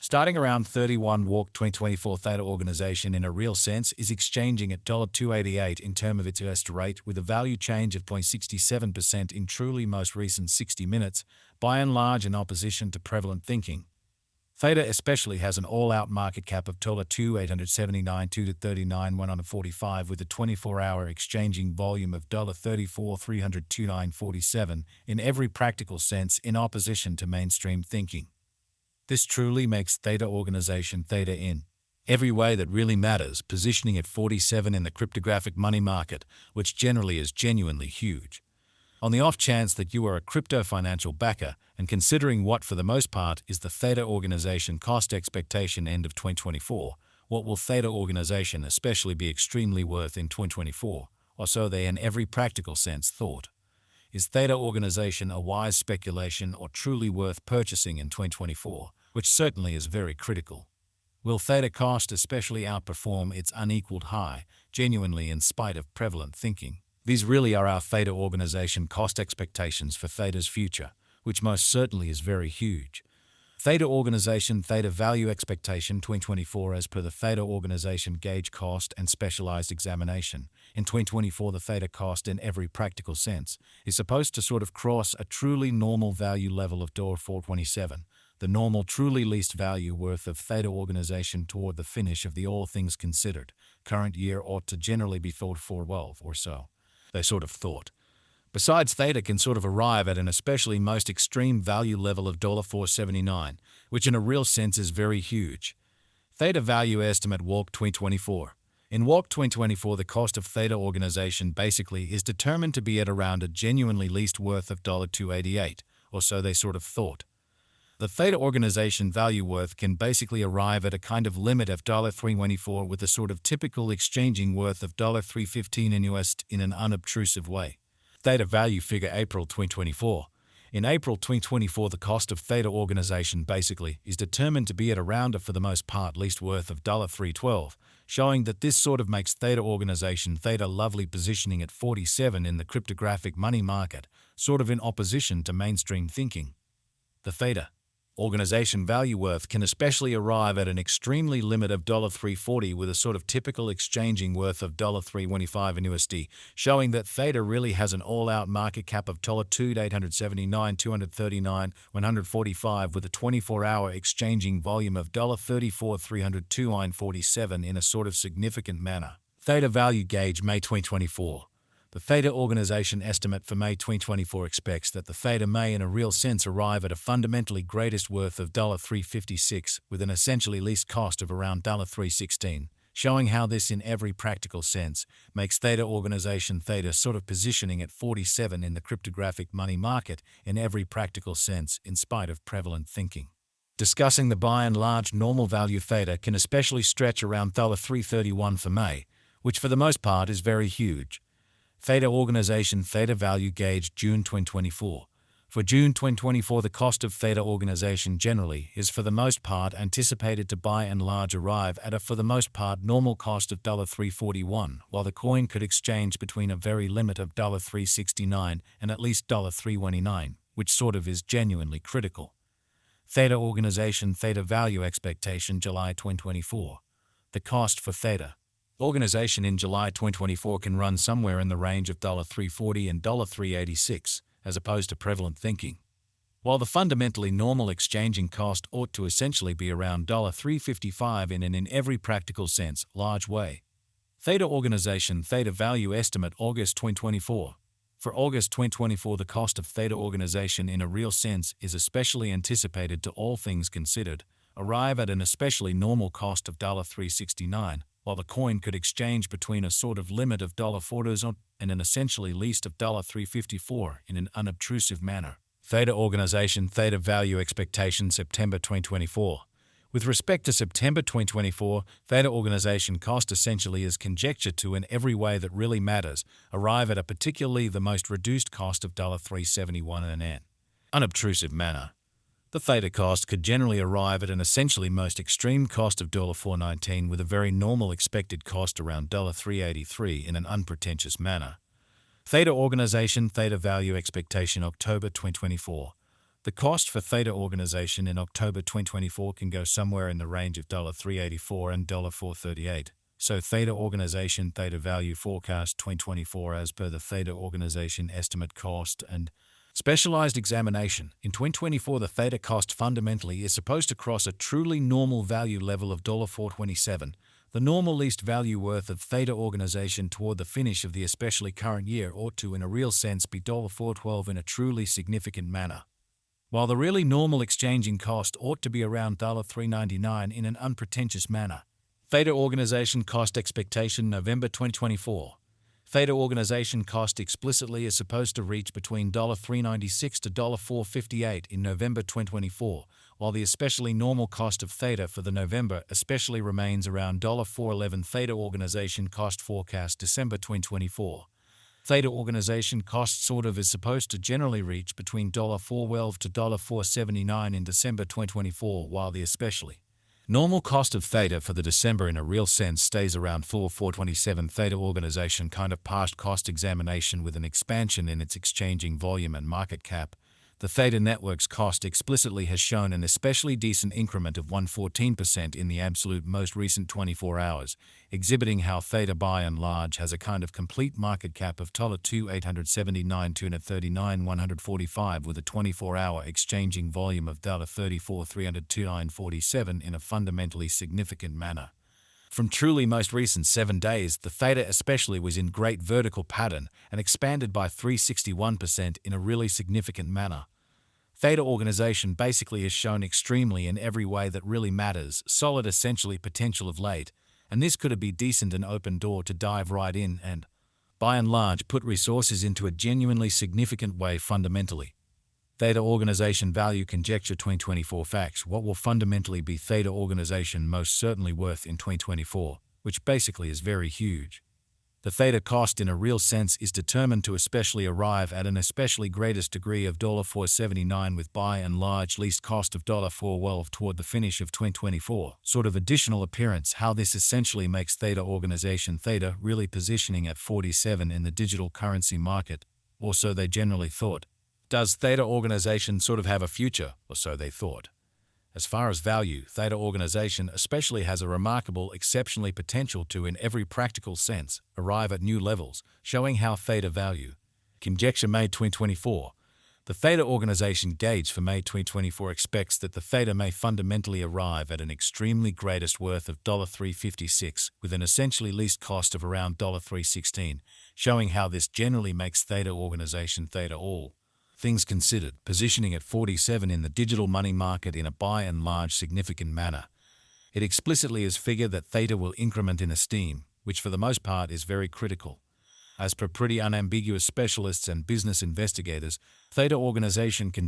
Starting around 31 walk 2024 Theta organization in a real sense is exchanging at $2.88 in term of its US rate with a value change of 0.67% in truly most recent 60 minutes, by and large in opposition to prevalent thinking. Theta especially has an all-out market cap of $2,879 to 39 145 with a 24-hour exchanging volume of $34 329.47 in every practical sense in opposition to mainstream thinking. This truly makes Theta organization Theta in every way that really matters, positioning at 47 in the cryptographic money market, which generally is genuinely huge. On the off chance that you are a crypto financial backer, and considering what for the most part is the Theta organization cost expectation end of 2024, what will Theta organization especially be extremely worth in 2024, or so they in every practical sense thought? Is Theta organization a wise speculation or truly worth purchasing in 2024, which certainly is very critical? Will Theta cost especially outperform its unequaled high, genuinely in spite of prevalent thinking? These really are our Theta organization cost expectations for Theta's future, which most certainly is very huge. Theta organization Theta value expectation 2024 as per the Theta organization gauge cost and specialized examination. In 2024 the Theta cost in every practical sense is supposed to sort of cross a truly normal value level of $427, the normal truly least value worth of Theta organization toward the finish of the all things considered. Current year ought to generally be thought for 12 or so. They sort of thought. Besides, Theta can sort of arrive at an especially most extreme value level of $479, which in a real sense is very huge. Theta value estimate walk 2024. In walk 2024 the cost of Theta organization basically is determined to be at around a genuinely least worth of $288, or so they sort of thought. The Theta organization value worth can basically arrive at a kind of limit of $324 with a sort of typical exchanging worth of $315 in US in an unobtrusive way. Theta value figure April 2024. In April 2024 the cost of Theta organization basically is determined to be at around a for the most part least worth of $312, showing that this sort of makes Theta organization Theta lovely positioning at 47 in the cryptographic money market, sort of in opposition to mainstream thinking. The Theta organization value worth can especially arrive at an extremely limit of $340 with a sort of typical exchanging worth of $325 in USD, showing that Theta really has an all-out market cap of $2,879 239 145 with a 24-hour exchanging volume of $34 302.47 in a sort of significant manner. Theta value gauge May 2024. The Theta organization estimate for May 2024 expects that the Theta may in a real sense arrive at a fundamentally greatest worth of $356 with an essentially least cost of around $316, showing how this in every practical sense makes Theta organization Theta sort of positioning at 47 in the cryptographic money market in every practical sense in spite of prevalent thinking. Discussing the by and large normal value Theta can especially stretch around $331 for May, which for the most part is very huge. Theta organization Theta value gauge June 2024. For June 2024 the cost of Theta organization generally is for the most part anticipated to by and large arrive at a for the most part normal cost of $341, while the coin could exchange between a very limit of $369 and at least $329, which sort of is genuinely critical. Theta organization Theta value expectation July 2024. The cost for Theta organization in July 2024 can run somewhere in the range of $340 and $386, as opposed to prevalent thinking. While the fundamentally normal exchanging cost ought to essentially be around $355 in an in every practical sense large way. Theta organization Theta value estimate August 2024. For August 2024 the cost of Theta organization in a real sense is especially anticipated to all things considered, arrive at an especially normal cost of $369, while the coin could exchange between a sort of limit of $4 and an essentially least of $354 in an unobtrusive manner. Theta organization Theta value expectation September 2024. With respect to September 2024, Theta organization cost essentially is conjecture to in every way that really matters, arrive at a particularly the most reduced cost of $371 in an unobtrusive manner. The Theta cost could generally arrive at an essentially most extreme cost of $419 with a very normal expected cost around $383 in an unpretentious manner. Theta organization Theta value expectation October 2024. The cost for Theta organization in October 2024 can go somewhere in the range of $3.84 and $4.38. So Theta organization Theta value forecast 2024 as per the Theta organization estimate cost and specialized examination. In 2024, the Theta cost fundamentally is supposed to cross a truly normal value level of $4.27, the normal least value worth of Theta organization toward the finish of the especially current year ought to in a real sense be $4.12 in a truly significant manner. While the really normal exchanging cost ought to be around $3.99 in an unpretentious manner. Theta organization cost expectation November 2024. Theta organization cost explicitly is supposed to reach between $3.96 to $4.58 in November 2024, while the especially normal cost of Theta for the November especially remains around $4.11. Theta organization cost forecast December 2024. Theta organization cost sort of is supposed to generally reach between $4.12 to $4.79 in December 2024, while the especially normal cost of Theta for the December in a real sense stays around $4.27. Theta organization kind of passed cost examination with an expansion in its exchanging volume and market cap. The Theta network's cost explicitly has shown an especially decent increment of 114% in the absolute most recent 24 hours, exhibiting how Theta by and large has a kind of complete market cap of $2,879 239 145 with a 24-hour exchanging volume of $34 329 47 in a fundamentally significant manner. From truly most recent 7 days, the Theta especially was in great vertical pattern and expanded by 361% in a really significant manner. Theta organization basically has shown extremely in every way that really matters, solid essentially potential of late, and this could be decent an open door to dive right in and, by and large, put resources into a genuinely significant way fundamentally. Theta organization value conjecture 2024 facts. What will fundamentally be Theta organization most certainly worth in 2024, which basically is very huge. The Theta cost in a real sense is determined to especially arrive at an especially greatest degree of $4.79 with by and large least cost of $4.12 toward the finish of 2024. Sort of additional appearance how this essentially makes Theta organization Theta really positioning at 47 in the digital currency market, or so they generally thought. Does Theta organization sort of have a future, or so they thought? As far as value, Theta organization especially has a remarkable, exceptionally potential to, in every practical sense, arrive at new levels, showing how Theta value. Conjecture May 2024. The Theta organization gauge for May 2024 expects that the Theta may fundamentally arrive at an extremely greatest worth of $3.56 with an essentially least cost of around $3.16, showing how this generally makes Theta organization Theta all things considered, positioning at 47 in the digital money market in a by and large significant manner. It explicitly is figured that Theta will increment in esteem, which for the most part is very critical. As per pretty unambiguous specialists and business investigators, Theta organization can